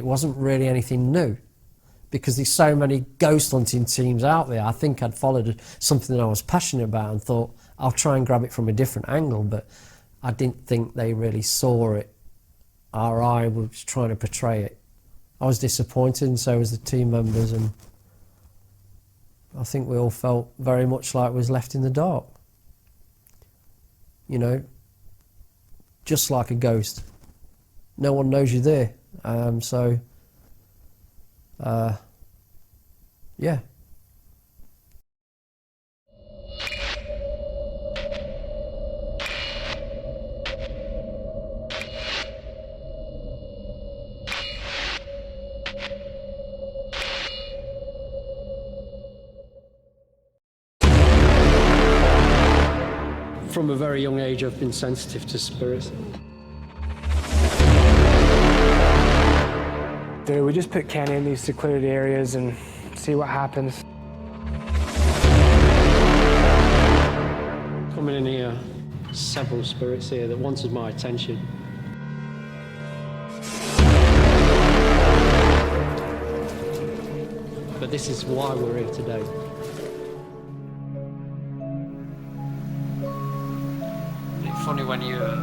wasn't really anything new, because there's so many ghost hunting teams out there. I think I'd followed something that I was passionate about and thought I'll try and grab it from a different angle, but I didn't think they really saw it, or I was trying to portray it. I was disappointed, and so was the team members, and I think we all felt very much like we was left in the dark. You know, just like a ghost. No one knows you're there. Yeah. From a very young age, I've been sensitive to spirits. We just put Kenny in these secluded areas and see what happens. Coming in here, several spirits here that wanted my attention. But this is why we're here today. It's funny when you're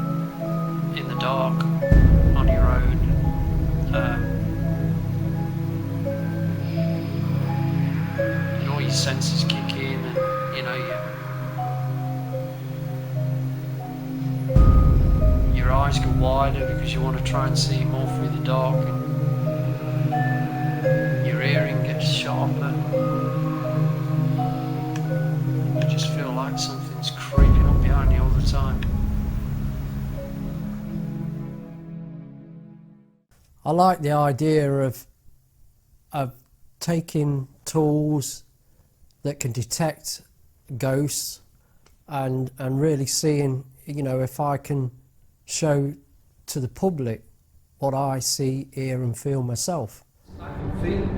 in the dark, on your own, and all your senses kick in, and you know, your eyes go wider because you want to try and see more through the dark, and your hearing gets sharper. You just feel like something's creeping up behind you all the time. I like the idea of taking tools that can detect ghosts and really seeing, you know, if I can show to the public what I see, hear and feel myself. I can feel it.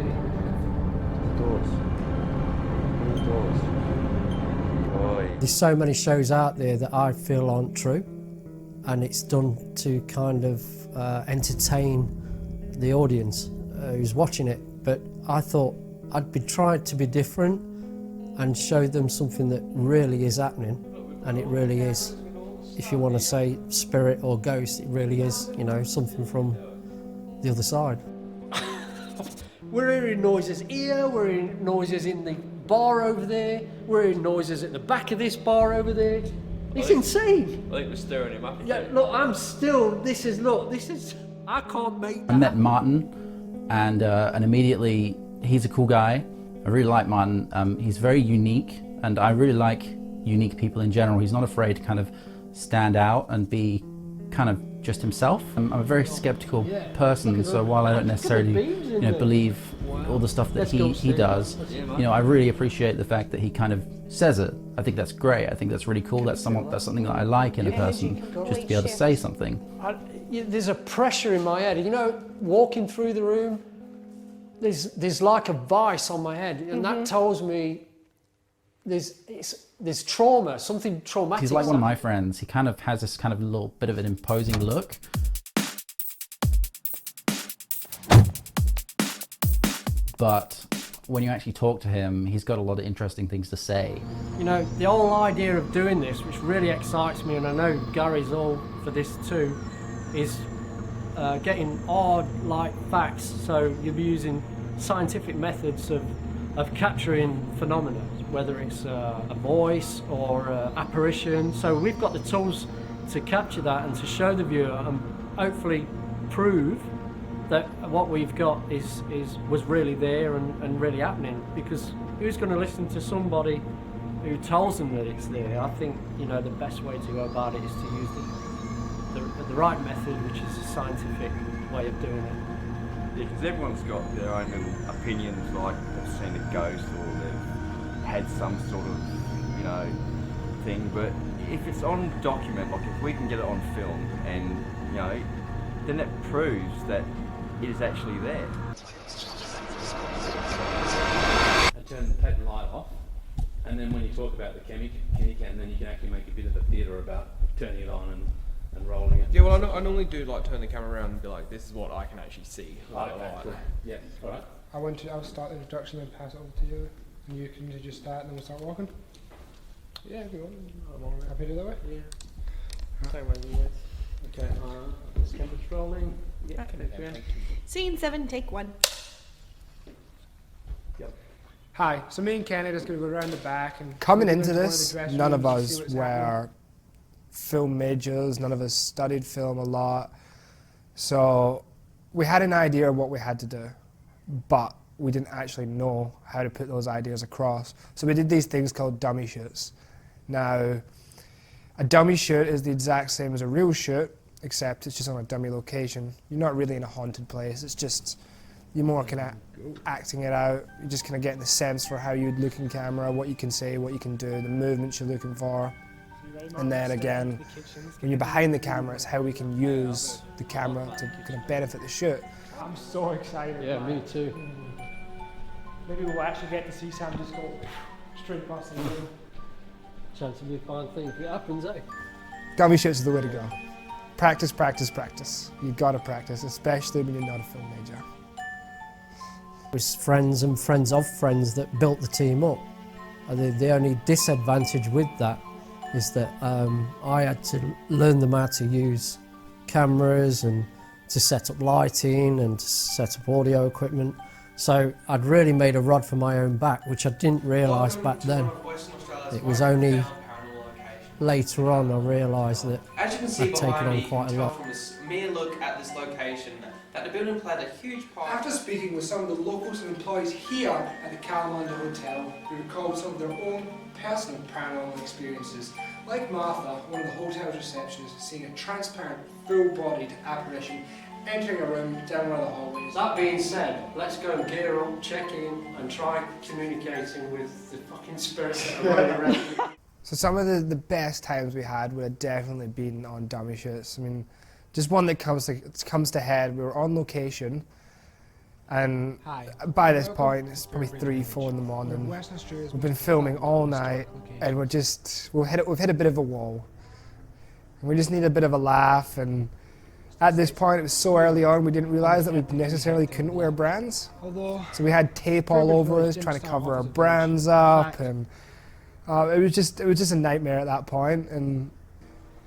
There's so many shows out there that I feel aren't true, and it's done to kind of entertain the audience who's watching it. But I thought I'd be trying to be different and show them something that really is happening, and it really is. If you want to say spirit or ghost, it really is, you know, something from the other side. We're hearing noises here, we're hearing noises in the bar over there, we're hearing noises at the back of this bar over there. It's insane. I think we're stirring him up. Yeah, look, this is, I can't make that. I met Martin, and immediately, he's a cool guy. I really like Martin. He's very unique, and I really like unique people in general. He's not afraid to kind of stand out and be kind of just himself. I'm a very skeptical person, so while I don't necessarily, you know, believe all the stuff that he does, you know, I really appreciate the fact that he kind of says it. I think that's great. I think that's really cool. That's something that I like in a person, just to be able to say something. There's a pressure in my head. You know, walking through the room, there's like a vice on my head, and that tells me there's trauma, something traumatic. He's like one of my friends. He kind of has this kind of little bit of an imposing look. But when you actually talk to him, he's got a lot of interesting things to say. You know, the whole idea of doing this, which really excites me, and I know Gary's all for this too, is getting odd, like facts. So you'll be using scientific methods of capturing phenomena, whether it's a voice or apparition. So we've got the tools to capture that and to show the viewer and hopefully prove that what we've got was really there and really happening. Because who's going to listen to somebody who tells them that it's there? I think, you know, the best way to go about it is to use the right method, which is a scientific way of doing it. Yeah, because everyone's got their own little opinions, like they've seen a ghost or they've had some sort of, you know, thing. But if it's on document, like if we can get it on film, and you know, then that proves that it is actually there. I turn the pattern light off, and then when you talk about the chemi can, then you can actually make a bit of a theatre about turning it on and rolling it. Yeah, well, I normally do like turn the camera around and be like, this is what I can actually see. Like, Yeah, alright. I'll start the introduction and pass it over to you, and you can just start, and then we'll start walking. Yeah, if you want. I'm all right. Happy to do that way? Yeah. Same way you guys. Okay, this camera's rolling. Yeah, connect. Scene 7, take 1. Hi, so me and Kenny are just going to go around the back and... Coming go into one of the this, dressing none of rooms and us see what's were happening. film majors, none of us studied film a lot. So we had an idea of what we had to do, but we didn't actually know how to put those ideas across. So we did these things called dummy shoots. Now, a dummy shoot is the exact same as a real shoot, except it's just on a dummy location. You're not really in a haunted place, it's just, you're more kind of acting it out. You're just kind of getting the sense for how you'd look in camera, what you can say, what you can do, the movements you're looking for. And then again, when you're behind the camera, it's how we can use the camera to kind of benefit the shoot. I'm so excited. Yeah, man. me too. Maybe we'll actually get to see Sam just go straight across the room. Chance of be a fine thing if it happens, eh? Dummy shoots is the way to go. Practice, practice, practice. You've got to practice, especially when you're not a film major. It was friends and friends of friends that built the team up. And the only disadvantage with that is that I had to learn them how to use cameras and to set up lighting and to set up audio equipment. So I'd really made a rod for my own back, which I didn't realise back then. It was only later on I realised that As you can see I'd taken behind on me, you quite can a tell lot. from this mere look at this location that the building played a huge part. After speaking with some of the locals and employees here at the Calamanda Hotel, who recalled some of their own personal paranormal experiences, like Martha, one of the hotel's receptionists, seeing a transparent, full-bodied apparition entering a room down one of the hallways. That being said, let's go and gear up, check in and try communicating with the fucking spirits that are running around. So some of the best times we had would have definitely been on dummy shoots. I mean, just one that comes to head, we were on location, and by this point, it's probably 3, 4 in the morning. We've been filming all night, and we've hit a bit of a wall. And we just need a bit of a laugh, and at this point, it was so early on, we didn't realise that we necessarily couldn't wear brands. So we had tape all over us, trying to cover our brands up, and it was just a nightmare at that point. And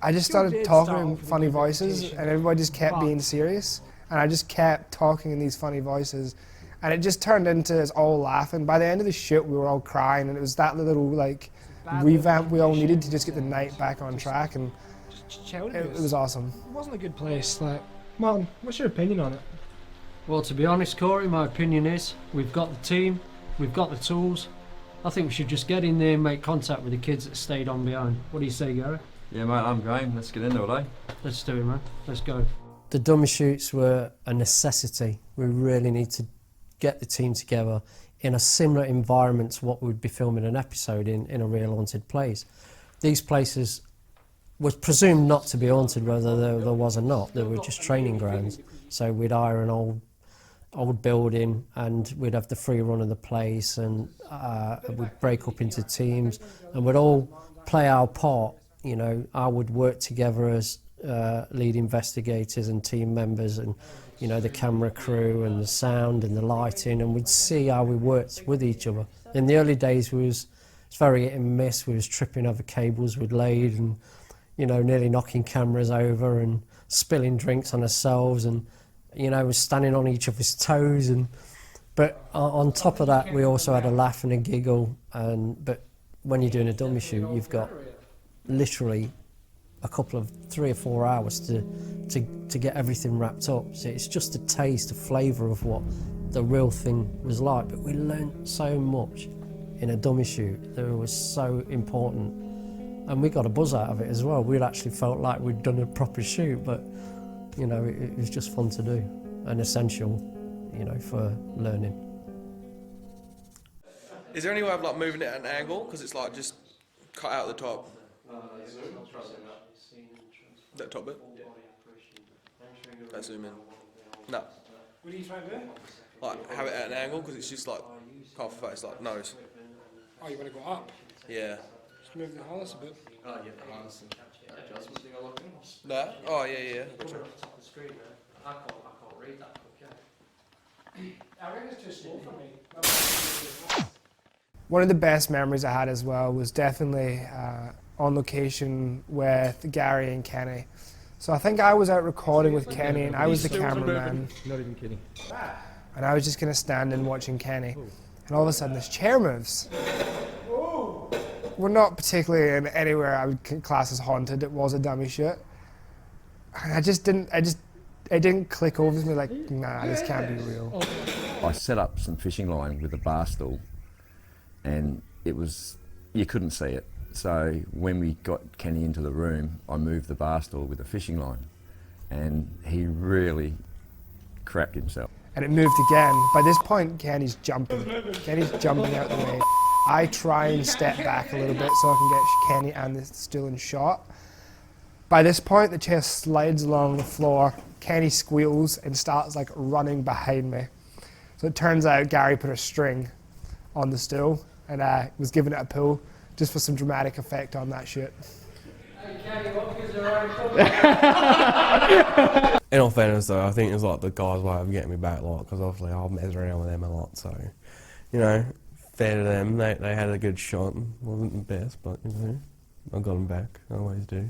I just started talking in funny voices, and everybody just kept being serious. And I just kept talking in these funny voices, and it just turned into us all laughing. By the end of the shoot, we were all crying, and it was that little like revamp we all needed to just get the night back on track, and it was awesome. It wasn't a good place. Like, Martin, what's your opinion on it? Well, to be honest, Corey, my opinion is we've got the team, we've got the tools. I think we should just get in there and make contact with the kids that stayed on behind. What do you say, Gary? Yeah, mate, I'm game. Let's get in there, eh? Let's do it, man. Let's go. The dummy shoots were a necessity. We really need to get the team together in a similar environment to what we'd be filming an episode in a real haunted place. These places was presumed not to be haunted, whether there was or not. They were just training grounds. So we'd hire an old building, and we'd have the free run of the place, and we'd break up into teams, and we'd all play our part. You know, I would work together as lead investigators and team members, and you know, the camera crew and the sound and the lighting, and we'd see how we worked with each other. In the early days, it's very hit and miss. We was tripping over cables we'd laid, and you know, nearly knocking cameras over and spilling drinks on ourselves, and you know, was standing on each other's toes. But on top of that, we also had a laugh and a giggle. But when you're doing a dummy shoot, you've got literally a couple of 3 or 4 hours to get everything wrapped up. So it's just a taste, a flavour of what the real thing was like. But we learned so much in a dummy shoot that was so important, and we got a buzz out of it as well. We'd actually felt like we'd done a proper shoot, but you know, it was just fun to do and essential, you know, for learning. Is there any way of like moving it at an angle? Because it's like just cut out the top. That top bit? Let's zoom in. No. What are you trying to do? Like have it at an angle because it's just like half a face, like nose. Oh, you want to go up? Yeah. Just move the harness a bit. Oh, yeah, the harness and adjustment thing I looked in. No? Oh, yeah. It's on top of the screen now. I can't read that book, yeah. I reckon it's too small for me. One of the best memories I had as well was definitely on location with Gary and Kenny. So I think I was out recording with Kenny and I was the cameraman. Not even kidding. And I was just kind of standing watching Kenny. And all of a sudden this chair moves. We're not particularly in anywhere I would class as haunted. It was a dummy shoot. And it didn't click over to me like, nah, this can't be real. I set up some fishing line with a bar stool and you couldn't see it. So when we got Kenny into the room, I moved the bar stool with a fishing line and he really crapped himself. And it moved again. By this point, Kenny's jumping. Kenny's jumping out the way. I try and step back a little bit so I can get Kenny and the stool in shot. By this point, the chair slides along the floor. Kenny squeals and starts like running behind me. So it turns out Gary put a string on the stool and was giving it a pull just for some dramatic effect on that shit. In all fairness though, I think it's like the guys' way of getting me back a lot, because obviously I'll mess around with them a lot, so, you know, fair to them, they had a good shot. Wasn't the best, but, you know, I got them back, I always do.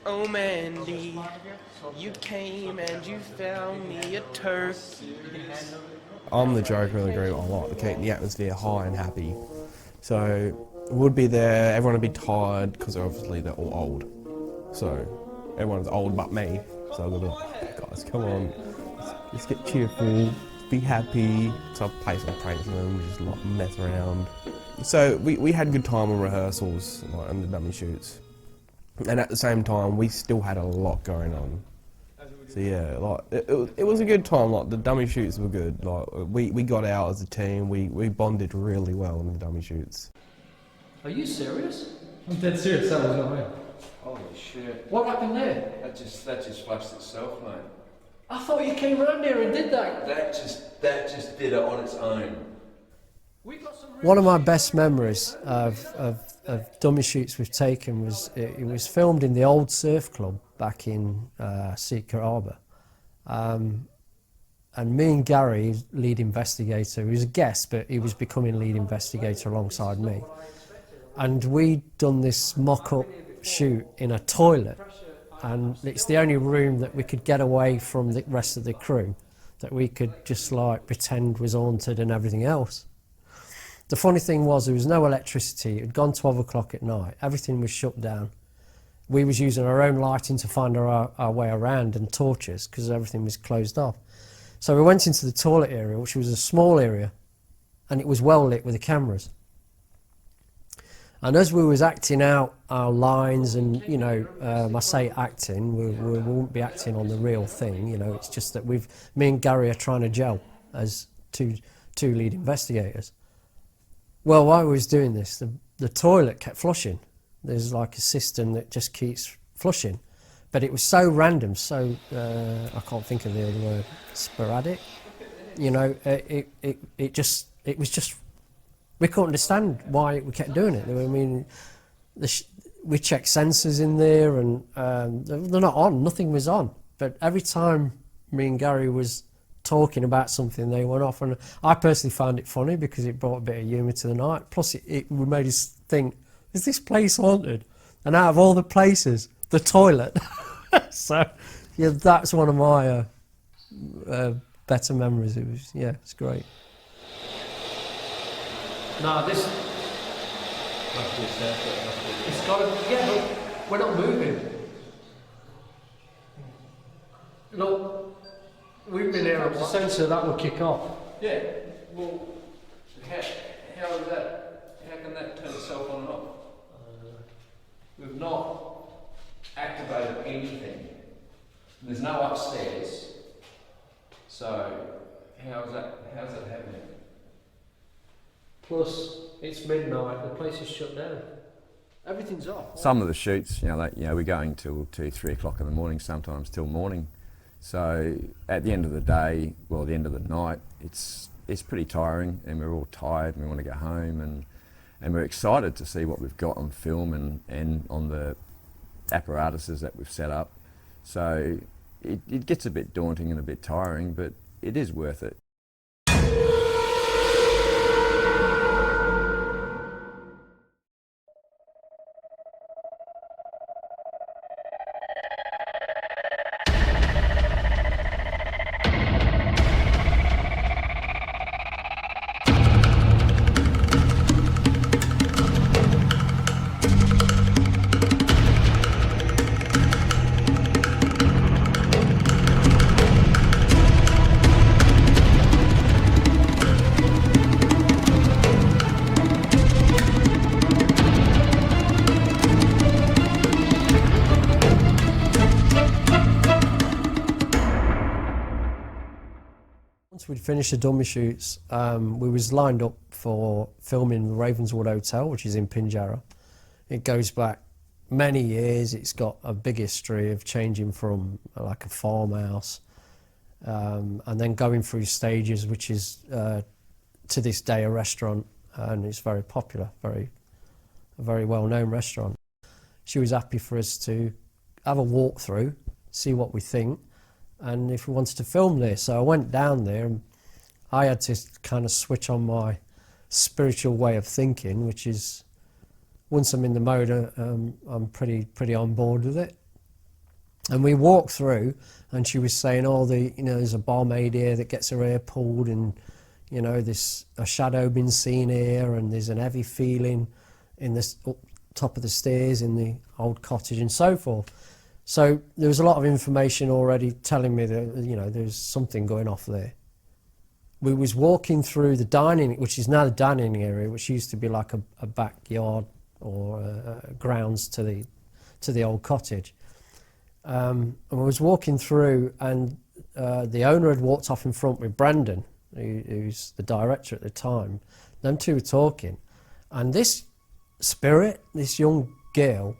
Oh Mandy, you came and you found me a turkey. I'm the joker of the group. I like to keep the atmosphere high and happy. So, would be there, everyone would be tired, because obviously they're all old. So, everyone's old but me. So I've got to be like, guys, come on, let's get cheerful, be happy. So I play some pranks on them, just like mess around. So we had a good time on rehearsals, like on the dummy shoots. And at the same time, we still had a lot going on. So yeah, like it was a good time. Like the dummy shoots were good. Like we got out as a team. We bonded really well in the dummy shoots. Are you serious? I'm dead serious, that was not me. Holy shit. What happened there? That just flushed itself, mate. I thought you came round here and did that. That just did it on its own. One of my best memories of dummy shoots we've taken was it was filmed in the old surf club back in Secret Harbour. And me and Gary, lead investigator, he was a guest, but he was becoming lead investigator alongside me. And we'd done this mock-up shoot in a toilet, and it's the only room that we could get away from the rest of the crew, that we could just like pretend was haunted and everything else. The funny thing was there was no electricity. It had gone 12 o'clock at night. Everything was shut down. We was using our own lighting to find our way around and torches because everything was closed off. So we went into the toilet area, which was a small area, and it was well lit with the cameras. And as we was acting out our lines and, you know, I say acting, we won't be acting on the real thing, you know, it's just that me and Gary are trying to gel as two lead investigators. Well, while we was doing this, the toilet kept flushing. There's like a system that just keeps flushing. But it was so random, so, I can't think of the other word, sporadic. You know, it was just, we couldn't understand why we kept doing it. I mean, we checked sensors in there and they're not on, nothing was on. But every time me and Gary was talking about something, they went off. And I personally found it funny because it brought a bit of humour to the night. Plus it made us think, is this place haunted? And out of all the places, the toilet. So, yeah, that's one of my better memories. It was, yeah, it's great. No, this. It's got to. Yeah, but we're not moving. Look, we've been here. The sensor that will kick off. Yeah. Well, how is that? How can that turn itself on and off? We've not activated anything. There's no upstairs. So how's that happening? Plus, it's midnight. The place is shut down. Everything's off. Some of the shoots, we're going till 2, 3 o'clock in the morning, sometimes till morning. So at the end of the day, the end of the night, it's pretty tiring, and we're all tired, and we want to go home, and we're excited to see what we've got on film and on the apparatuses that we've set up. So it gets a bit daunting and a bit tiring, but it is worth it. Once we'd finished the dummy shoots, we was lined up for filming the Ravenswood Hotel, which is in Pinjarra. It goes back many years. It's got a big history of changing from like a farmhouse and then going through stages, which is to this day a restaurant, and it's very popular, a very well-known restaurant. She was happy for us to have a walk through, see what we think, and if we wanted to film there. So I went down there and I had to kind of switch on my spiritual way of thinking, which is, once I'm in the mode, I'm pretty on board with it. And we walked through, and she was saying, there's a barmaid here that gets her hair pulled, and there's a shadow been seen here, and there's an heavy feeling in the up top of the stairs in the old cottage, and so forth. So there was a lot of information already telling me that, there's something going off there. We was walking through the dining, which is now the dining area, which used to be like a backyard or grounds to the old cottage. And I was walking through, and the owner had walked off in front with Brandon, who's the director at the time. Them two were talking, and this spirit, this young girl,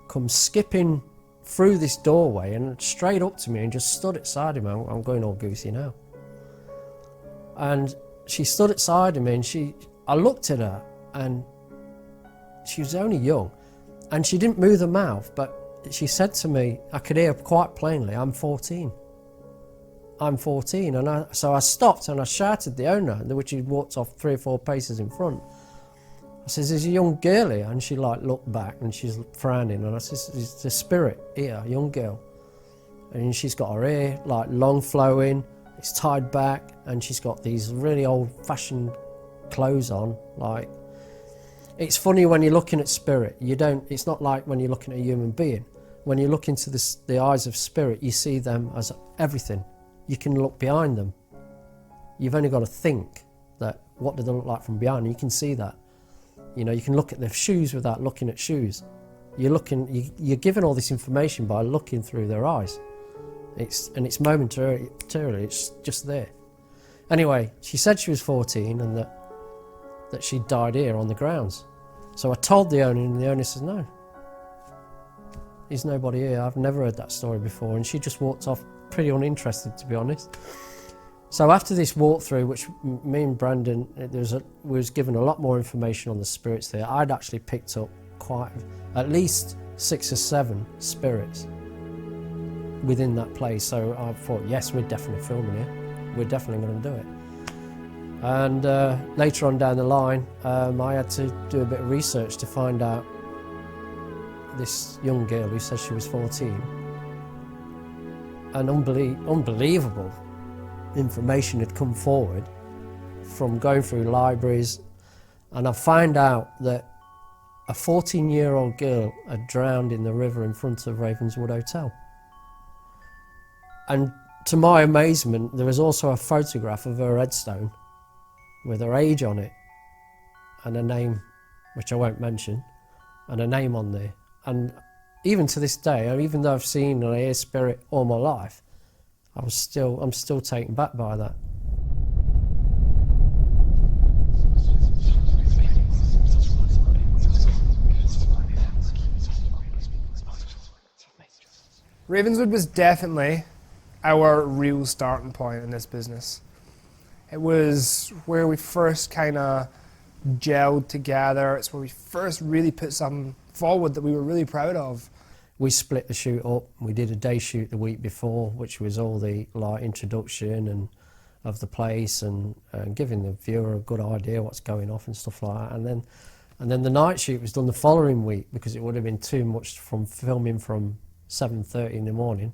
comes skipping through this doorway and straight up to me and just stood outside of me. I'm going all goosey now. And she stood outside of me, and I looked at her, and she was only young, and she didn't move her mouth, but she said to me, I could hear quite plainly, I'm 14. I'm 14. And so I stopped and I shouted the owner, which he'd walked off 3 or 4 paces in front. I says, there's a young girl here, and she looked back and she's frowning, and I says, there's a spirit here, a young girl, and she's got her hair long flowing, it's tied back, and she's got these really old-fashioned clothes on. It's funny when you're looking at spirit, it's not like when you're looking at a human being. When you look into the eyes of spirit, you see them as everything. You can look behind them. You've only got to think that, what do they look like from behind? You can see that. You can look at their shoes without looking at shoes. You're given all this information by looking through their eyes. It's momentarily, it's just there. Anyway, she said she was 14 and that she died here on the grounds. So I told the owner, and the owner says, no, there's nobody here. I've never heard that story before. And she just walked off pretty uninterested, to be honest. So after this walkthrough, which me and Brandon, was given a lot more information on the spirits there. I'd actually picked up at least 6 or 7 spirits within that place. So I thought, yes, we're definitely filming here. We're definitely going to do it. And later on down the line, I had to do a bit of research to find out this young girl who said she was 14. And unbelievable information had come forward from going through libraries, and I found out that a 14-year-old girl had drowned in the river in front of Ravenswood Hotel. And to my amazement, there was also a photograph of her headstone with her age on it and a name, which I won't mention, and a name on there. And even to this day, even though I've seen an air spirit all my life, I'm still taken back by that. Ravenswood was definitely our real starting point in this business. It was where we first kind of gelled together. It's where we first really put something forward that we were really proud of. We split the shoot up. We did a day shoot the week before, which was all the like introduction and of the place and giving the viewer a good idea what's going off and stuff like that. And then the night shoot was done the following week because it would have been too much from filming from 7:30 in the morning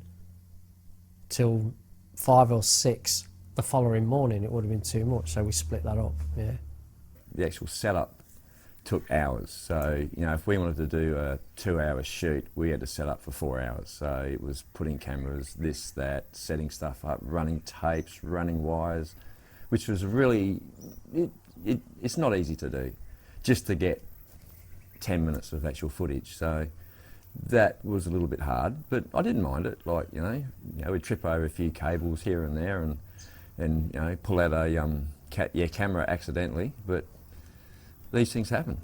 till 5 or 6 the following morning. It would have been too much, so we split that up. Yeah. The actual setup took hours. So, you know, if we wanted to do a 2-hour shoot, we had to set up for 4 hours. So it was putting cameras, this, that, setting stuff up, running tapes, running wires, which was really, it's not easy to do, just to get 10 minutes of actual footage. So that was a little bit hard, but I didn't mind it. Like, you know, we'd trip over a few cables here and there and you know, pull out a camera accidentally, but these things happen.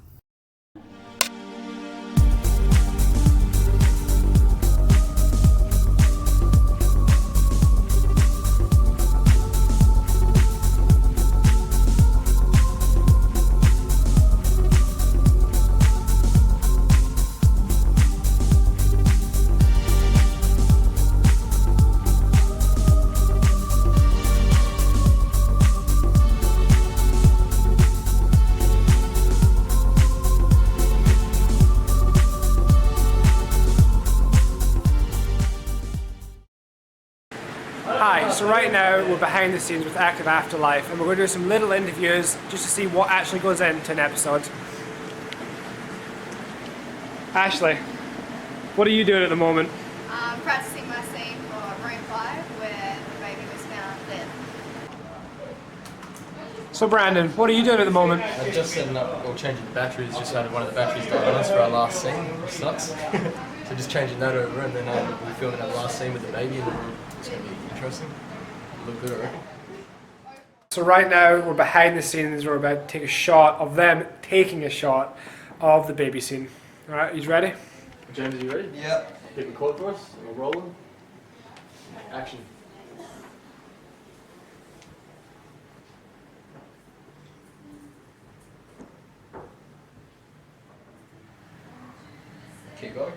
Hi, so right now we're behind the scenes with Active Afterlife and we're going to do some little interviews just to see what actually goes into an episode. Ashley, what are you doing at the moment? I'm practicing my scene for Room 5 where the baby was found dead. So Brandon, what are you doing at the moment? I'm just setting up, or changing the batteries, just had one of the batteries die on us for our last scene, which sucks. So just changing that over and then we're filming our last scene with the baby and it's going to be interesting. Look good, I reckon. So right now we're behind the scenes, we're about to take a shot of them taking a shot of the baby scene. Alright, you ready? James, are you ready? Yeah. Hit record for us, we're rolling. Action. Keep going.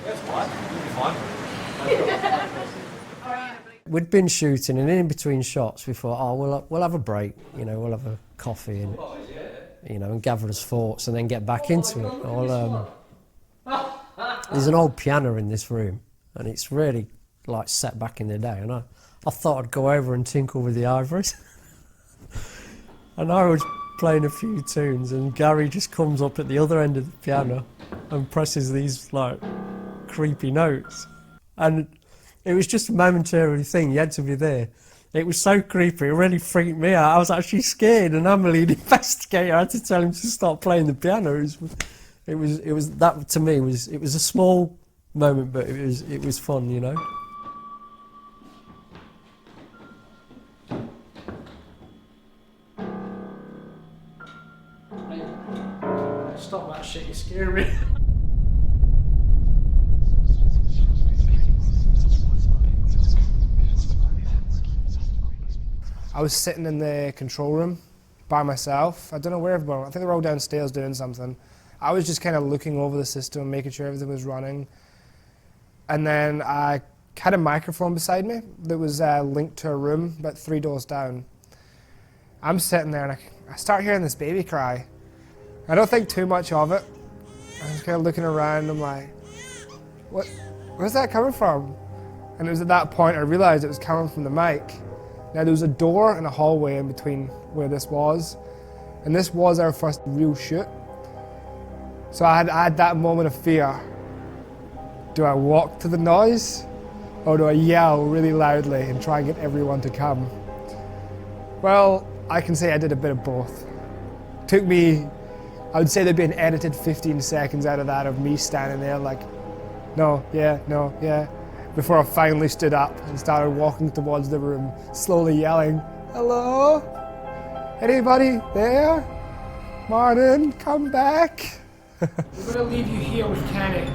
That's fine. We'd been shooting, and in between shots we thought, oh, we'll have a break, you know, we'll have a coffee and, you know, and gather his thoughts and then get back into it. There's an old piano in this room, and it's really like set back in the day, and I thought I'd go over and tinkle with the ivories. And I was playing a few tunes, and Gary just comes up at the other end of the piano and presses these like creepy notes. And it was just a momentary thing, you had to be there. It was so creepy, it really freaked me out. I was actually scared, and I'm the lead investigator. I had to tell him to stop playing the piano. It was that to me it was a small moment, but it was fun, you know. Stop that shit, you're scaring me. I was sitting in the control room by myself. I don't know where everyone, I think they were all downstairs doing something. I was just kind of looking over the system, making sure everything was running. And then I had a microphone beside me that was linked to a room about 3 doors down. I'm sitting there and I start hearing this baby cry. I don't think too much of it. I was kind of looking around, I'm like, where's that coming from? And it was at that point I realized it was coming from the mic. Now there was a door and a hallway in between where this was, and this was our first real shoot. So I had that moment of fear. Do I walk to the noise, or do I yell really loudly and try and get everyone to come? Well, I can say I did a bit of both. Took me, I would say there'd be an edited 15 seconds out of that of me standing there like, no, yeah, before I finally stood up and started walking towards the room, slowly yelling, hello? Anybody there? Martin, come back. We're going to leave you here with Kenny.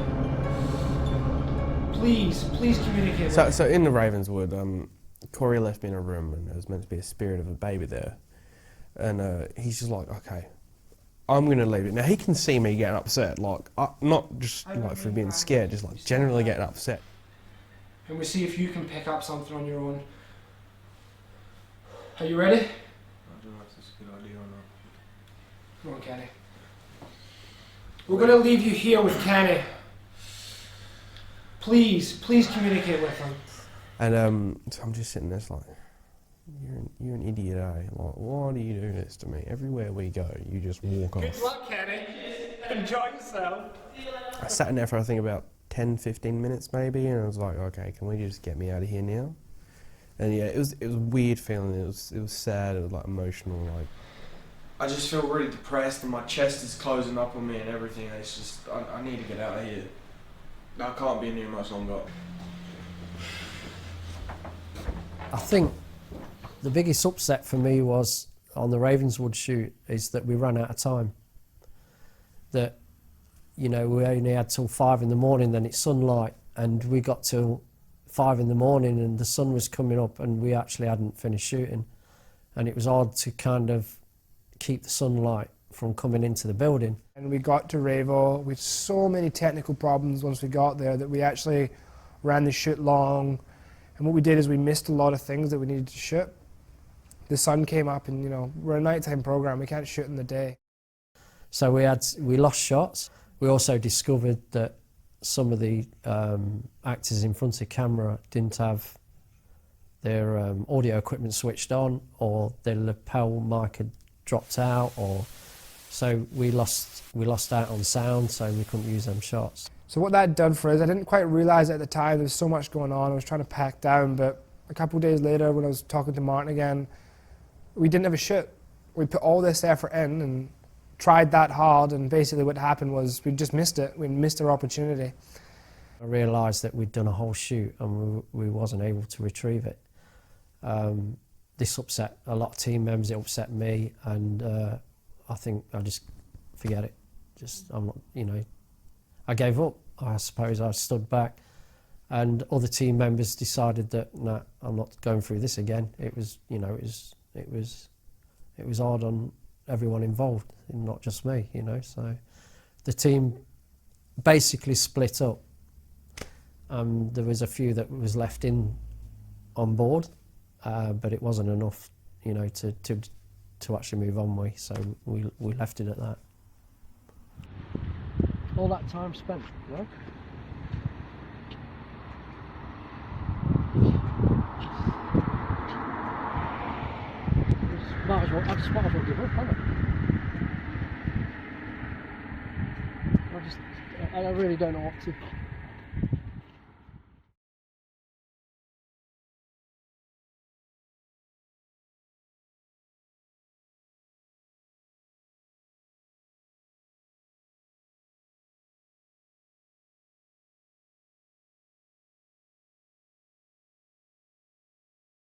Please communicate. So in the Ravenswood, Corey left me in a room and there was meant to be a spirit of a baby there. And he's just like, okay, I'm going to leave it. Now he can see me getting upset, like, not just like for being scared, just like generally getting upset. And we'll see if you can pick up something on your own. Are you ready? I don't know if this is a good idea or not. Come on, Kenny. We're going to leave you here with Kenny. Please communicate with him. And so I'm just sitting there like, you're an idiot, eh? Like, why do you do this to me? Everywhere we go, you just walk off. Good luck, Kenny. Enjoy yourself. I sat in there for I think about 10-15 minutes maybe, and I was like, okay, can we just get me out of here now? And yeah, it was a weird feeling. It was sad. It was like emotional. Like I just feel really depressed, and my chest is closing up on me and everything. It's just I need to get out of here. I can't be in here much longer. I think the biggest upset for me was on the Ravenswood shoot is that we ran out of time. That, you know, we only had till 5 in the morning, then it's sunlight, and we got till 5 in the morning and the sun was coming up and we actually hadn't finished shooting. And it was hard to kind of keep the sunlight from coming into the building. And we got to Ravo with so many technical problems once we got there that we actually ran the shoot long. And what we did is we missed a lot of things that we needed to shoot. The sun came up and, you know, we're a nighttime program, we can't shoot in the day. So we lost shots. We also discovered that some of the actors in front of camera didn't have their audio equipment switched on, or their lapel mic had dropped out, or so we lost out on sound, so we couldn't use them shots. So what that done for us, I didn't quite realise at the time, there was so much going on, I was trying to pack down, but a couple of days later when I was talking to Martin again, we didn't have a shoot. We put all this effort in and tried that hard, and basically what happened was we just missed it. We missed our opportunity. I realised that we'd done a whole shoot and we wasn't able to retrieve it. This upset a lot of team members, it upset me, and I think I just forget it. I'm not, you know, I gave up. I suppose I stood back, and other team members decided that nah, I'm not going through this again. It was, you know, it was hard on everyone involved, not just me, you know. So the team basically split up. There was a few that was left on board, but it wasn't enough, you know, to actually move on. So we left it at that. All that time spent, you know? I just might as well give up, haven't I? I really don't know what to.